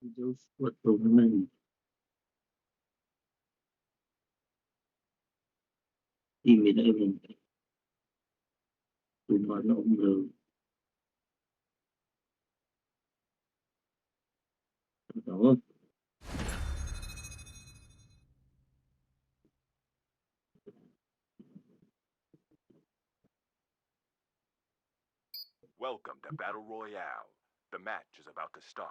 Just what tournament team 11 to one on the Welcome to Battle Royale. The match is about to start.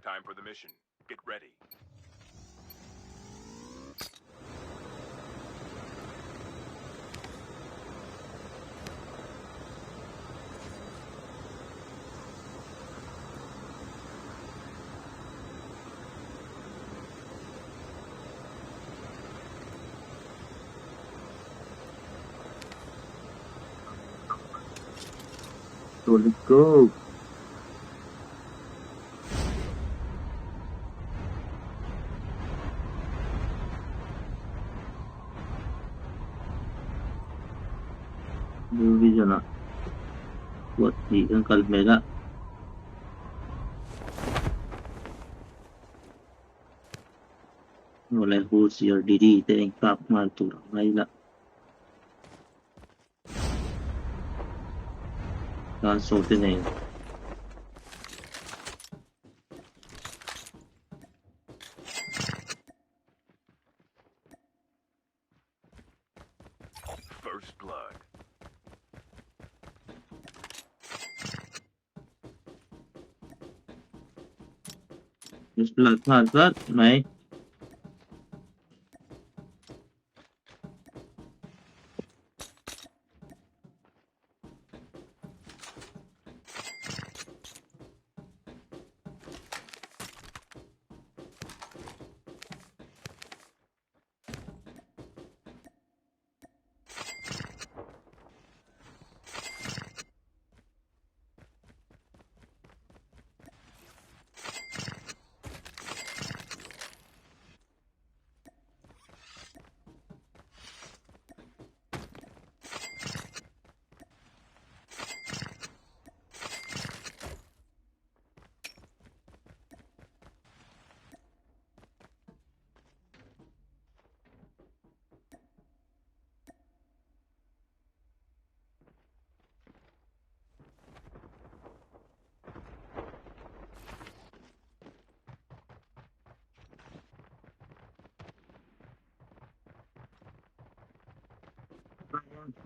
Time for the mission. Get ready. So let's go. Division na. What the ang kalmera. Wala who's your DD tayong top mal to Mayla. Kaso din eh. First blood. Just blood, may.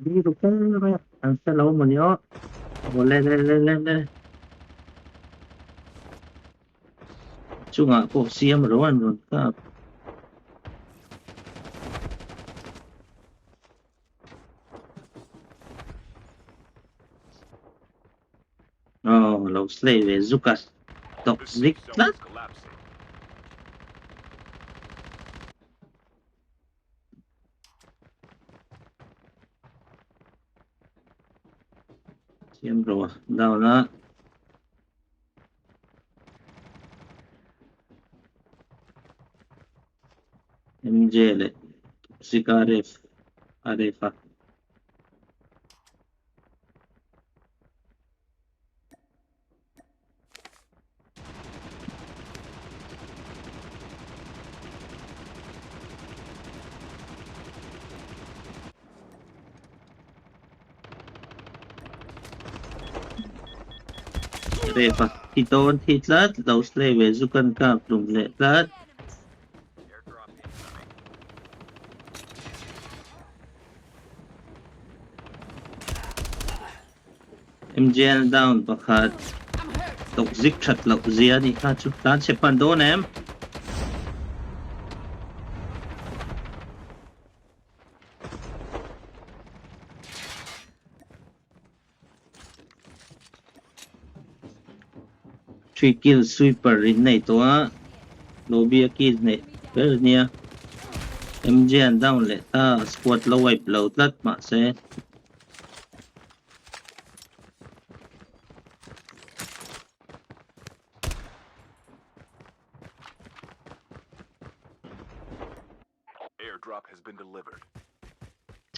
Dito ka kaya. Ang salaw mo niyo. Wala. Chunga ko siya marawan nun ka. Oh, low slave Zukas. The Toxic safe zone na. is collapsing. Siya marawan. Daw na. MJ le. Si Arefa. Arefa. Hiton hitlat. Low slave Zukan ka. Plumle. Lat. Airdrop incoming. MJ down. Bakat. Toxic chat low. Zia ni ka. Chuklan sepan doon em. Three kill sweeper rin na ito ha. Lobby akid na. Pero niya. MJ down le. Squad low wipe low. Lat ma se. delivered.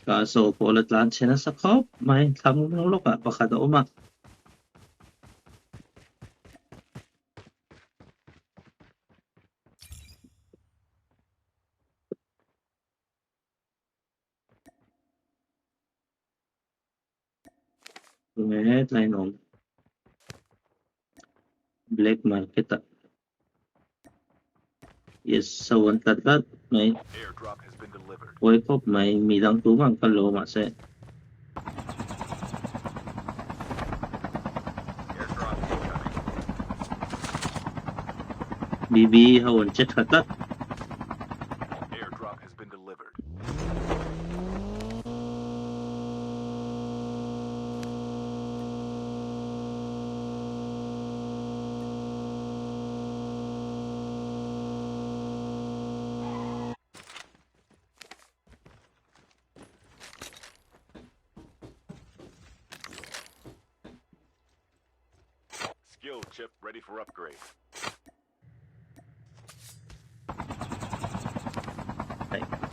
Kaso po ulit lang siya sa kop. May tamang luka. Baka daw umak. Wait, line on. Black market. Yes, sa one tatlat. May Airdrop has been delivered. wake up. May midang tumang kaloma sa Airdrop incoming. BB hawan chat tatlat. Airdrop has been delivered. Skill chip ready for upgrade.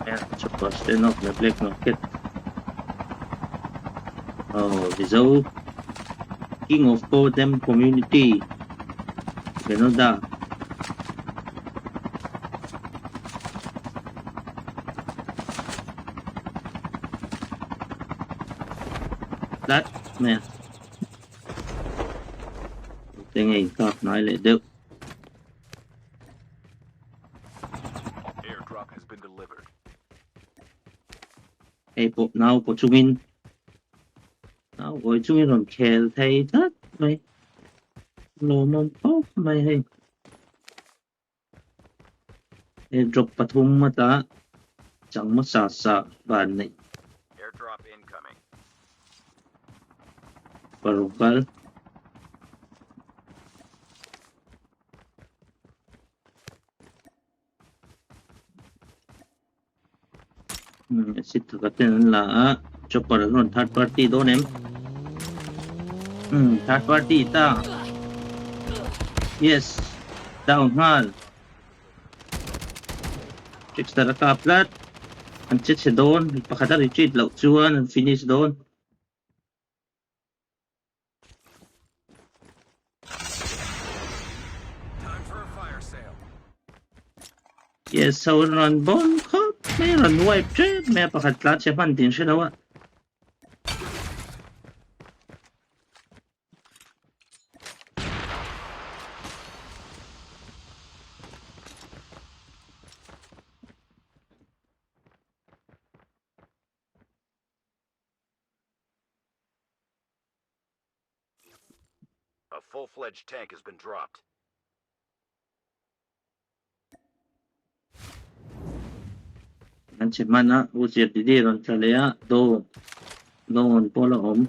Ayan, supposed to know, may black market. Oh, Mizo, king of Totem community. Ganun da. That, man. Tingin ka, nailid. Airdrop has been delivered. Hey, po, now po chungin. Now, boy, chungin on kel thay that, may. No, no, po, may hey. Eh, drop patung mata. Chẳng masasa, ban này. Airdrop incoming. Parukal. Sit katin la chopper non third party don em. Third party ta. Yes. Down hal. Chicks tara kaplat. Ang chit si don. Pakata retreat lau chuan and finish don. Time for a fire sale. Yes, so run bon kop. May run wipe trip. May pakatlat siya pan din siya dawa. A full-fledged tank has been dropped. Ang si mana usir di ron chalea do. Don polo om.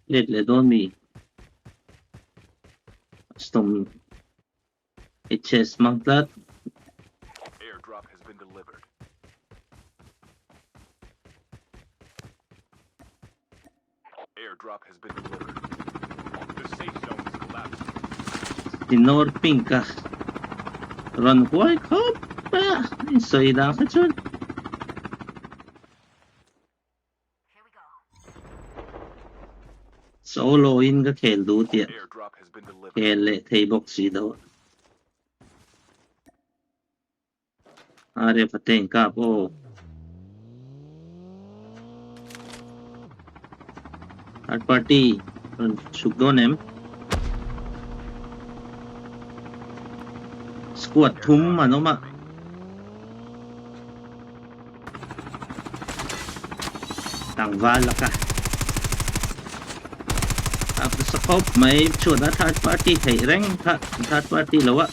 Let le don mi. Stom. HS mangtlat. Airdrop has been delivered. Airdrop has been delivered. The safe zone is collapsing. Tinor pinka. Run white hop. So ida ka chun. Solo in ka khel du tia. Airdrop has been delivered. Khel le thei boxi do. Are pateng ka po. Third party. Sugdon em. Squad thum ano ma. Tangwala ka. Tapos sa cop may chud na third party. Hey reng third party lawa.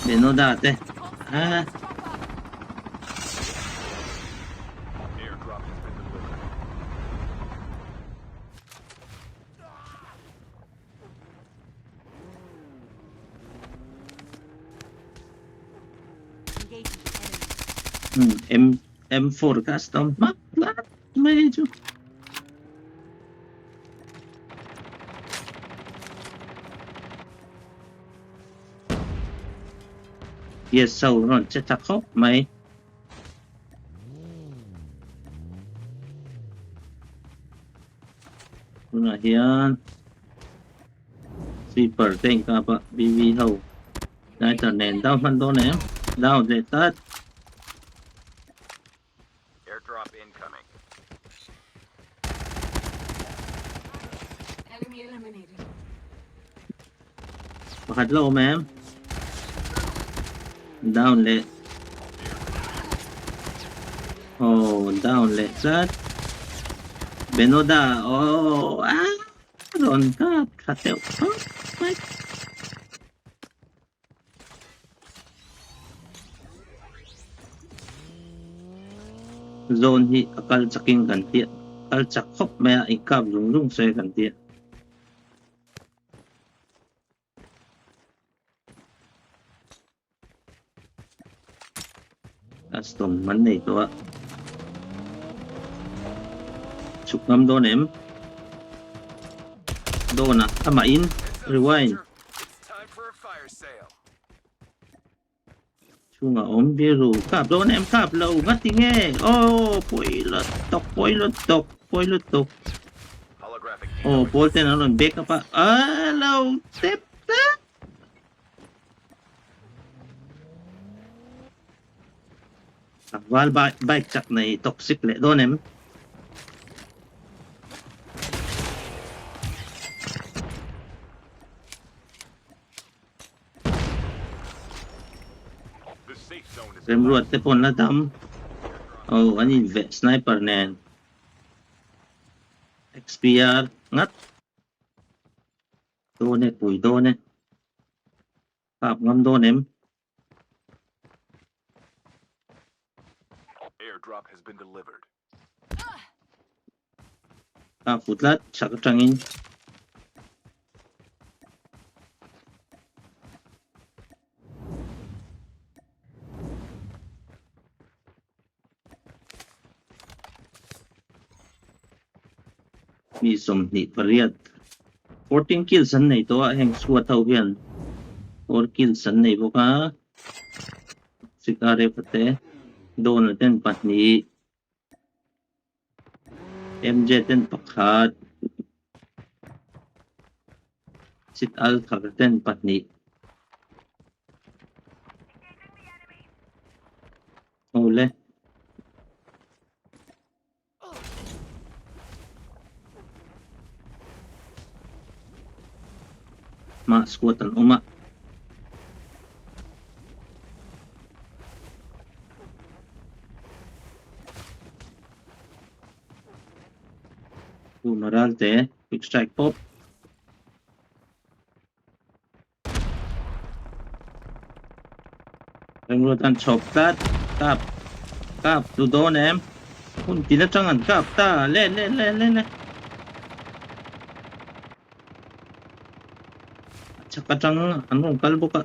Beno dati. Airdrop has been delivered. M4 custom maklat medyo Yes sâu rồi chết chắc khóc mày là hiền super tên cả bạ BB hầu đại trở nền đau phân đô ném đau để tát Airdrop incoming. Enemy eliminated. hạt lâu mém down lệ down lệ rất Benoda đòn cáp hạt tẹo zone hi akal chaking kan tia kal chak khop maya ikap lung lung se kan tia custom man nei to chuk ngam do nem do na ama in rewind It's time for a fire sale. chunga om biru kap do nem kap lâu ngắt ti nghe poi lật tộc Holographic decoy. pol tên nó lần bek apa lâu tép val bike chak này toxic lệ do nem The safe zone is ตำรวจแต่พลละดำอันนี้เวทสไนเปอร์แนน XPR งัดโดนเนี่ยปุ๋ยโดนเนี่ยภาพงำโดนเนี่ย Airdrop has been delivered. ภาพฟุตลัดฉักจังอินมีสมนิปริยด14 kills สันในตัวแห่งสวดเท่าเพียน4 kills สันในพวกฮะสิการเรฟเตโดนเต้นปัดนี้ MJ เต้นปักขาดสิกอัลขับเต้นปัดนี้โอ้เลยมาสควอตันออกมาดูมารัลเต้พิกสไตร์ป๊อปเรื่องรถอันชอบกับดูโดนแอมคุณตีนักจังอันกับตาเล่นชักกระจังอันนู้นกัลบุกะ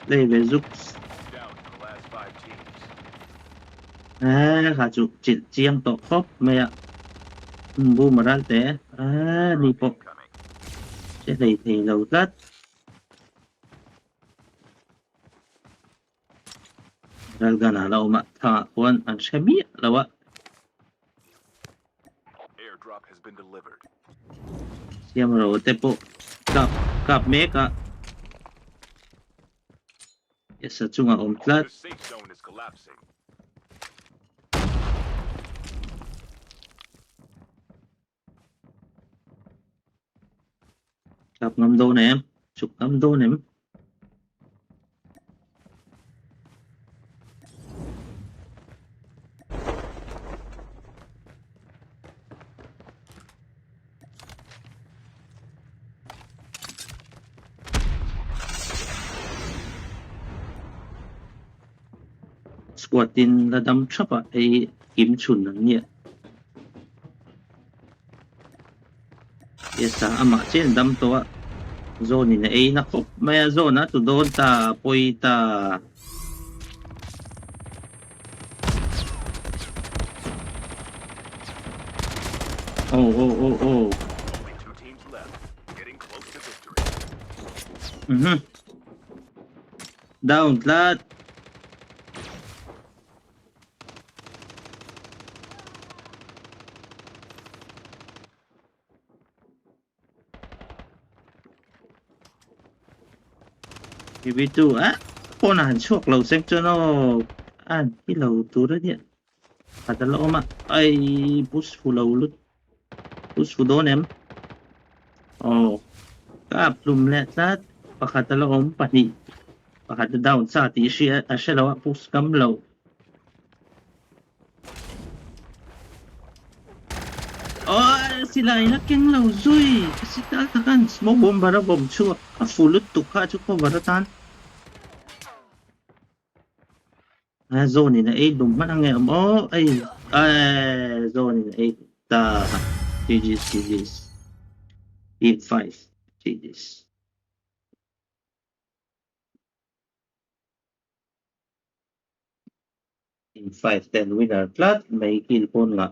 เล่เวซุก Down to the last 5 teams. ข้าจุจิตเจียงตกครบไหมอ่ะบูมารัลเต้นี่ปก Incoming. เจ๊เลยทีเราลัดรัลกันเรามาถ้าคนอันเชบีเราวะ Airdrop has been delivered. เสียมเราเตปกกับเมกะเอสจุงอาอมลัด The safe zone is collapsing. กับงำโดนแหนมฉุกงำโดนแหนมสควอตินระดมชับอะไอ้กิมชุนนั่นเนี่ยเอสาอามาเช่นดำตัวโซนี่นะไอ้นักคบไม่โซนะตุโดนตาปอยตา Oh, oh, oh, oh. Only 2 teams left, getting close to victory. Mhm. Down, lahat. BB2 á. Unahan suak lau section o. An, ilaw tura dia. Padala o ma. Ay, push fulau lut. Push fudonem. Oh. Kaplum let lahat. Pakatala o pani. Pakata down sa ti siya lawa push kam lau. Oh, sila inaking lau zui. Kasi tatakan. Smoke bomb bara bomb chua. Fulut tukha chuko baratan. Zone in 8 dumaan ngayon mo. Ay, zone in 8. GG's, GG's. Team 5. GG's. Team 5, 10 winner. Flat, may kill po nga.